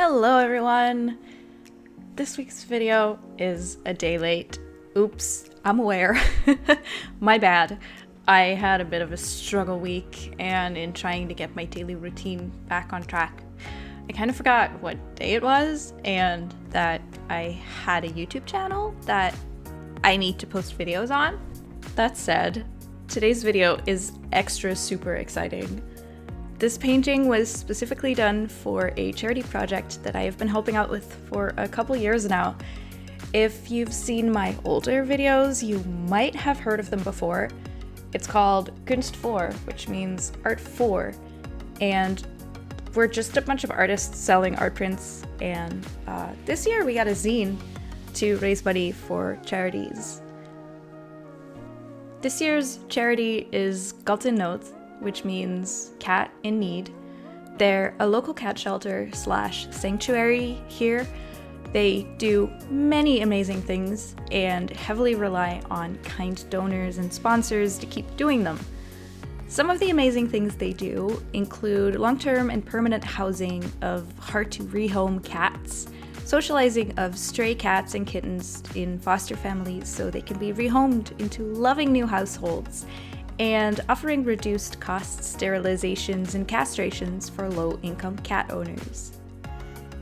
Hello everyone! This week's video is a day late. Oops, I'm aware. My bad. I had a bit of a struggle week, and in trying to get my daily routine back on track, I kind of forgot what day it was and that I had a YouTube channel that I need to post videos on. That said, today's video is extra super exciting. This painting was specifically done for a charity project that I have been helping out with for a couple years now. If you've seen my older videos, you might have heard of them before. It's called Kunst, Voor, which means art for, and we're just a bunch of artists selling art prints, and this year we got a zine to raise money for charities. This year's charity is Nood, which means cat in need. They're a local cat shelter / sanctuary here. They do many amazing things and heavily rely on kind donors and sponsors to keep doing them. Some of the amazing things they do include long-term and permanent housing of hard-to-rehome cats, socializing of stray cats and kittens in foster families so they can be rehomed into loving new households, and offering reduced cost sterilizations and castrations for low-income cat owners.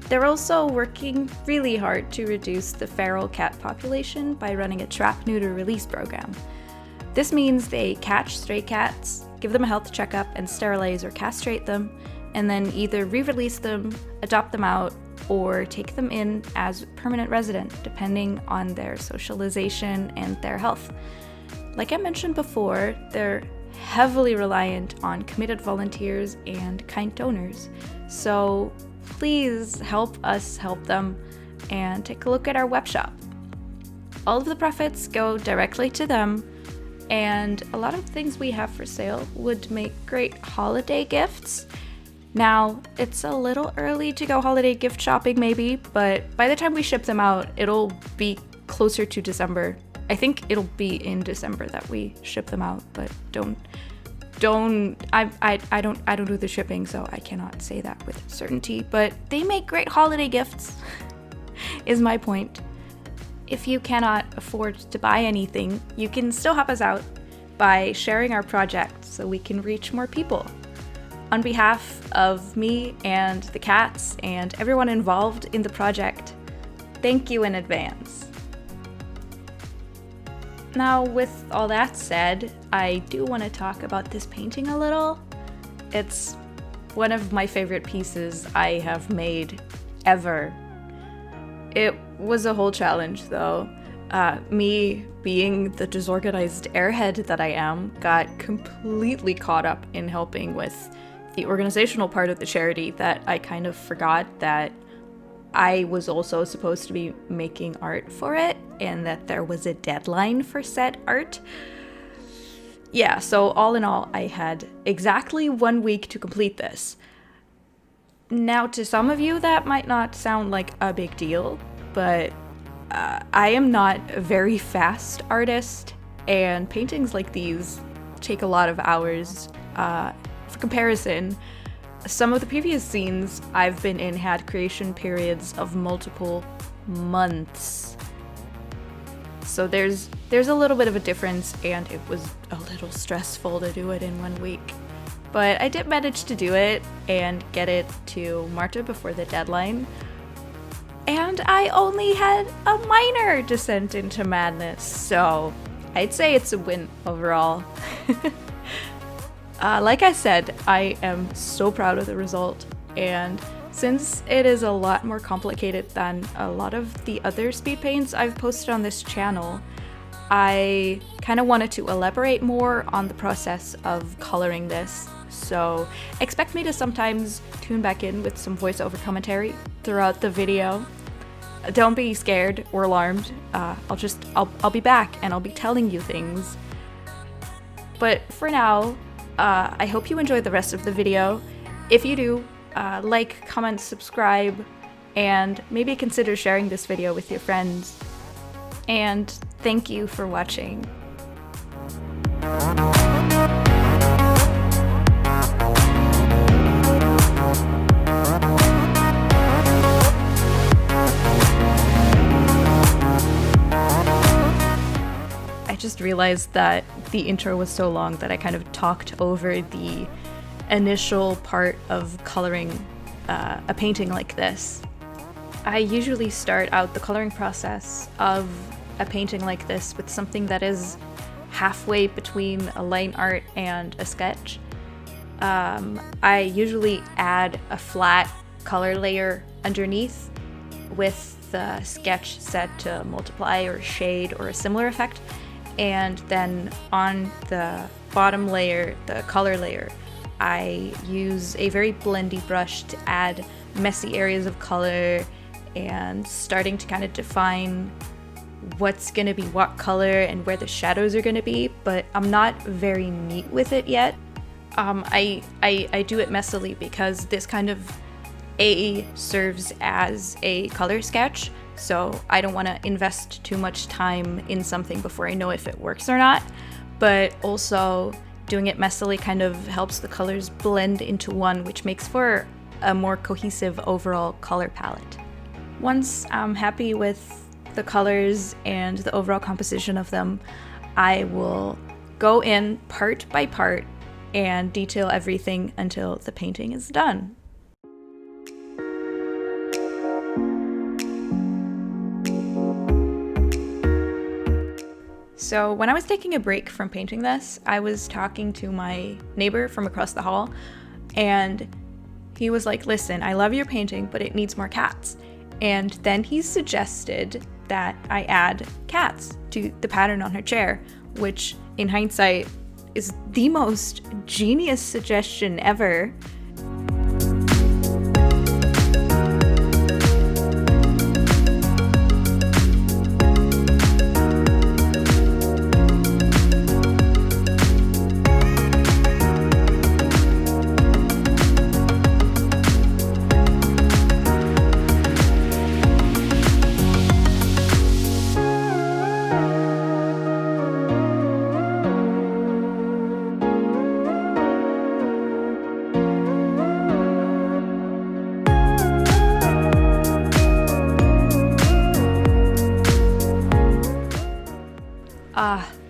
They're also working really hard to reduce the feral cat population by running a trap, neuter, release program. This means they catch stray cats, give them a health checkup, and sterilize or castrate them, and then either re-release them, adopt them out, or take them in as permanent resident, depending on their socialization and their health. Like I mentioned before, they're heavily reliant on committed volunteers and kind donors, so please help us help them and take a look at our web shop. All of the profits go directly to them, and a lot of things we have for sale would make great holiday gifts. Now, it's a little early to go holiday gift shopping maybe, but by the time we ship them out, it'll be closer to December. I think it'll be in December that we ship them out, but I don't do the shipping, so I cannot say that with certainty, but they make great holiday gifts, is my point. If you cannot afford to buy anything, you can still help us out by sharing our project so we can reach more people. On behalf of me and the cats and everyone involved in the project, thank you in advance. Now, with all that said, I do want to talk about this painting a little. It's one of my favorite pieces I have made ever. It was a whole challenge, though. Me, being the disorganized airhead that I am, got completely caught up in helping with the organizational part of the charity that I kind of forgot that I was also supposed to be making art for it, and that there was a deadline for said art. Yeah, so all in all, I had exactly 1 week to complete this. Now, to some of you, that might not sound like a big deal, but I am not a very fast artist, and paintings like these take a lot of hours. For comparison, some of the previous scenes I've been in had creation periods of multiple months. So there's a little bit of a difference, and it was a little stressful to do it in 1 week. But I did manage to do it and get it to Marta before the deadline. And I only had a minor descent into madness, so I'd say it's a win overall. Like I said, I am so proud of the result, and since it is a lot more complicated than a lot of the other speed paints I've posted on this channel, I kind of wanted to elaborate more on the process of coloring this, so expect me to sometimes tune back in with some voiceover commentary throughout the video. Don't be scared or alarmed. I'll be back and I'll be telling you things. But for now, I hope you enjoyed the rest of the video. If you do, like, comment, subscribe, and maybe consider sharing this video with your friends. And thank you for watching. just realized that the intro was so long that I kind of talked over the initial part of coloring a painting like this. I usually start out the coloring process of a painting like this with something that is halfway between a line art and a sketch. I usually add a flat color layer underneath with the sketch set to multiply or shade or a similar effect, and then on the bottom layer, the color layer, I use a very blendy brush to add messy areas of color and starting to kind of define what's gonna be what color and where the shadows are gonna be, but I'm not very neat with it yet. I do it messily because this kind of serves as a color sketch, so I don't want to invest too much time in something before I know if it works or not, but also doing it messily kind of helps the colors blend into one, which makes for a more cohesive overall color palette. Once I'm happy with the colors and the overall composition of them, I will go in part by part and detail everything until the painting is done. So when I was taking a break from painting this, I was talking to my neighbor from across the hall, and he was like, listen, I love your painting, but it needs more cats. And then he suggested that I add cats to the pattern on her chair, which in hindsight is the most genius suggestion ever.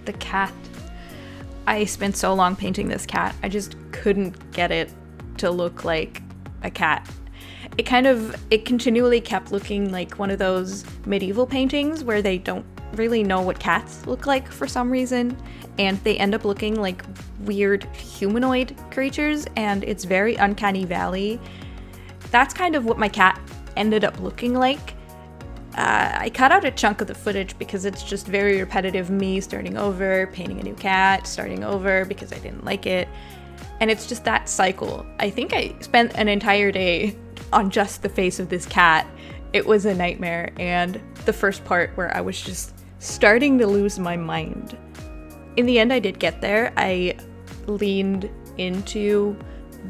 The cat. I spent so long painting this cat. I just couldn't get it to look like a cat. It continually kept looking like one of those medieval paintings where they don't really know what cats look like for some reason, and they end up looking like weird humanoid creatures, and it's very uncanny valley. That's kind of what my cat ended up looking like. I cut out a chunk of the footage because it's just very repetitive, me starting over, painting a new cat, starting over because I didn't like it, and it's just that cycle. I think I spent an entire day on just the face of this cat. It was a nightmare, and the first part where I was just starting to lose my mind. In the end, I did get there. I leaned into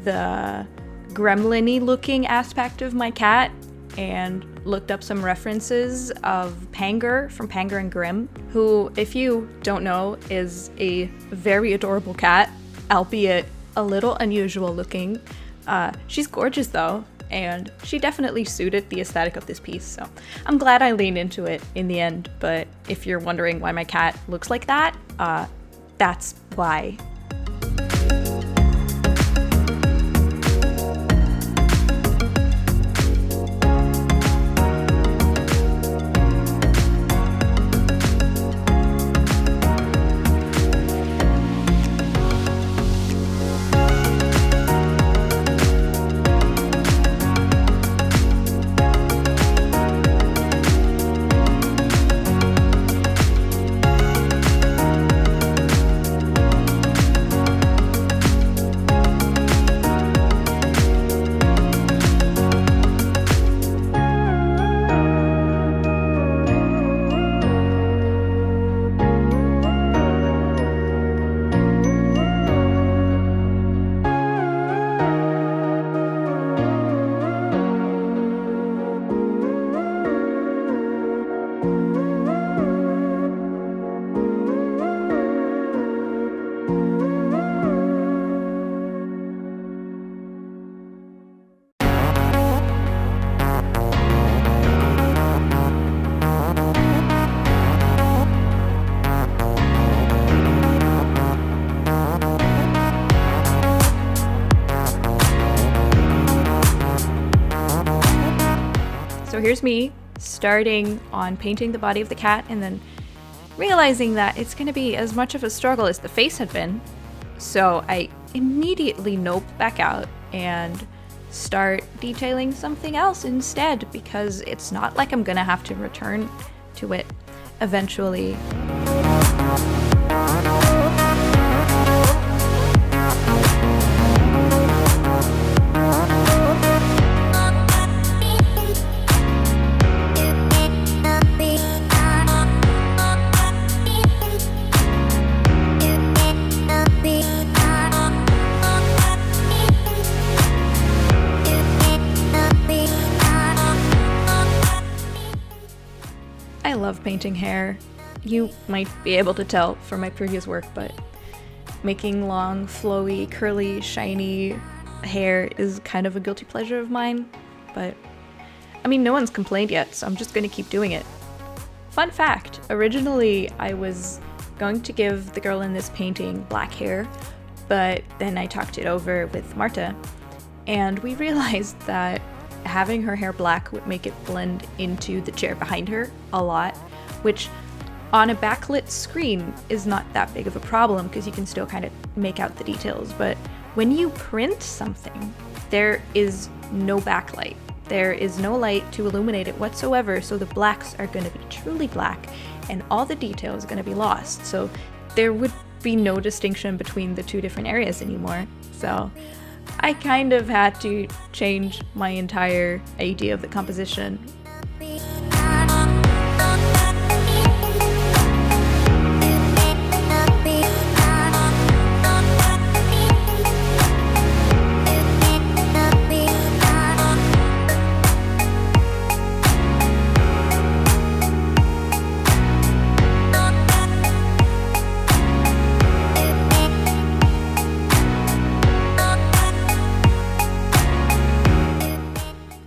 the gremlin-y looking aspect of my cat and looked up some references of Panger from Panger and Grimm, who, if you don't know, is a very adorable cat, albeit a little unusual looking. She's gorgeous though, and she definitely suited the aesthetic of this piece, so I'm glad I leaned into it in the end. But if you're wondering why my cat looks like that, that's why. here's me starting on painting the body of the cat and then realizing that it's going to be as much of a struggle as the face had been. So I immediately nope back out and start detailing something else instead, because it's not like I'm going to have to return to it eventually. I love painting hair. You might be able to tell from my previous work, but making long, flowy, curly, shiny hair is kind of a guilty pleasure of mine. But, I mean, no one's complained yet, so I'm just gonna keep doing it. Fun fact, originally I was going to give the girl in this painting black hair, but then I talked it over with Marta, and we realized that having her hair black would make it blend into the chair behind her a lot, which on a backlit screen is not that big of a problem because you can still kind of make out the details. But when you print something, there is no backlight. There is no light to illuminate it whatsoever, so the blacks are going to be truly black and all the detail is going to be lost. So there would be no distinction between the two different areas anymore. So I kind of had to change my entire idea of the composition.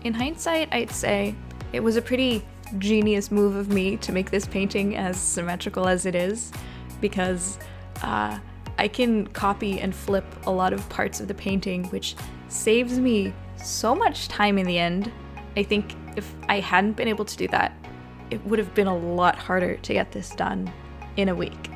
In hindsight, I'd say it was a pretty genius move of me to make this painting as symmetrical as it is, because I can copy and flip a lot of parts of the painting, which saves me so much time in the end. I think if I hadn't been able to do that, it would have been a lot harder to get this done in a week.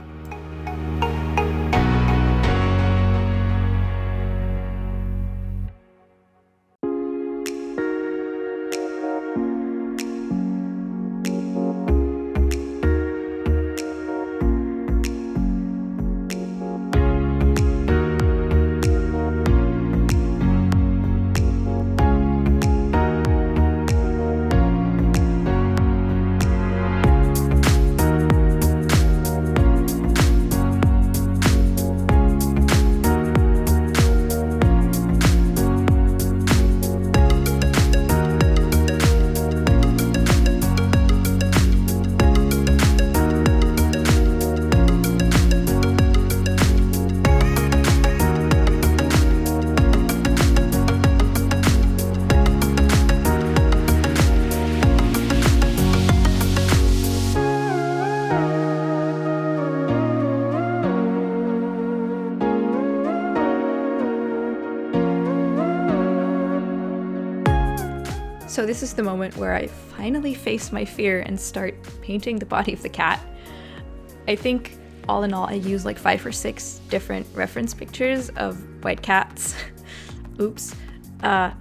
So this is the moment where I finally face my fear and start painting the body of the cat. I think all in all I used like 5 or 6 different reference pictures of white cats. Oops. I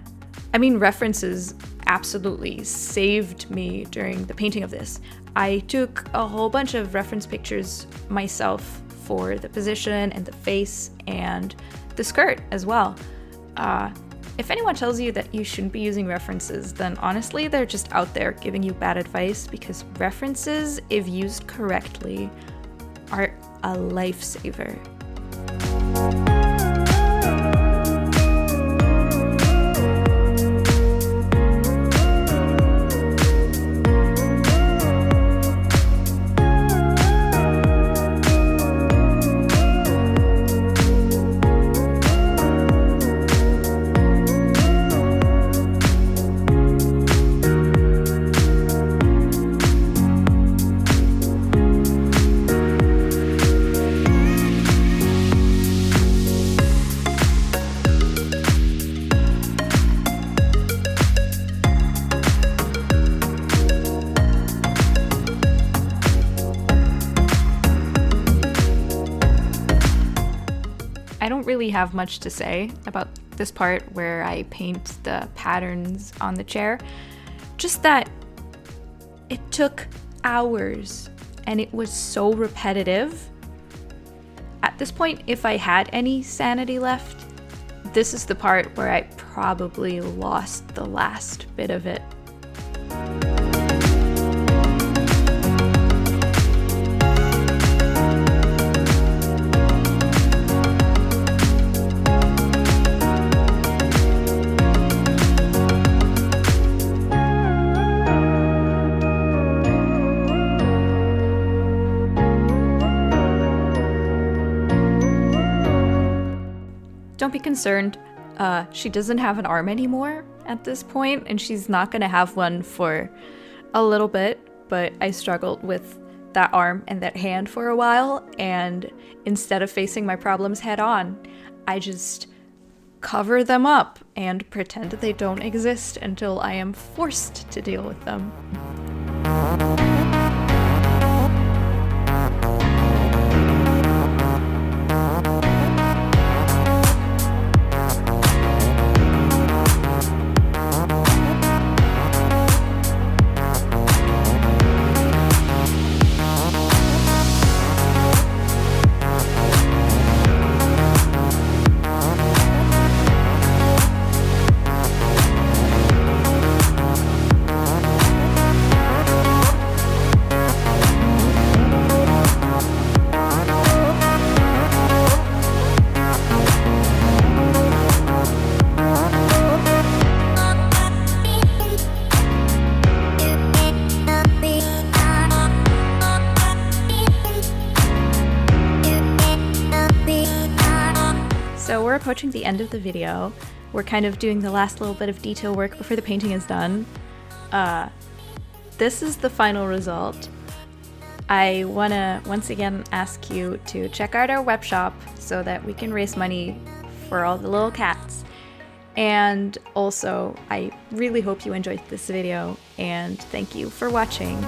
mean, references absolutely saved me during the painting of this. I took a whole bunch of reference pictures myself for the position and the face and the skirt as well. If anyone tells you that you shouldn't be using references, then honestly, they're just out there giving you bad advice, because references, if used correctly, are a lifesaver. really have much to say about this part where I paint the patterns on the chair. Just that it took hours and it was so repetitive. At this point, if I had any sanity left, this is the part where I probably lost the last bit of it. Don't be concerned, she doesn't have an arm anymore at this point, and she's not gonna have one for a little bit, but I struggled with that arm and that hand for a while, and instead of facing my problems head on, I just cover them up and pretend they don't exist until I am forced to deal with them. So we're approaching the end of the video. We're kind of doing the last little bit of detail work before the painting is done. This is the final result. I want to once again ask you to check out our web shop so that we can raise money for all the little cats. And also, I really hope you enjoyed this video, and thank you for watching.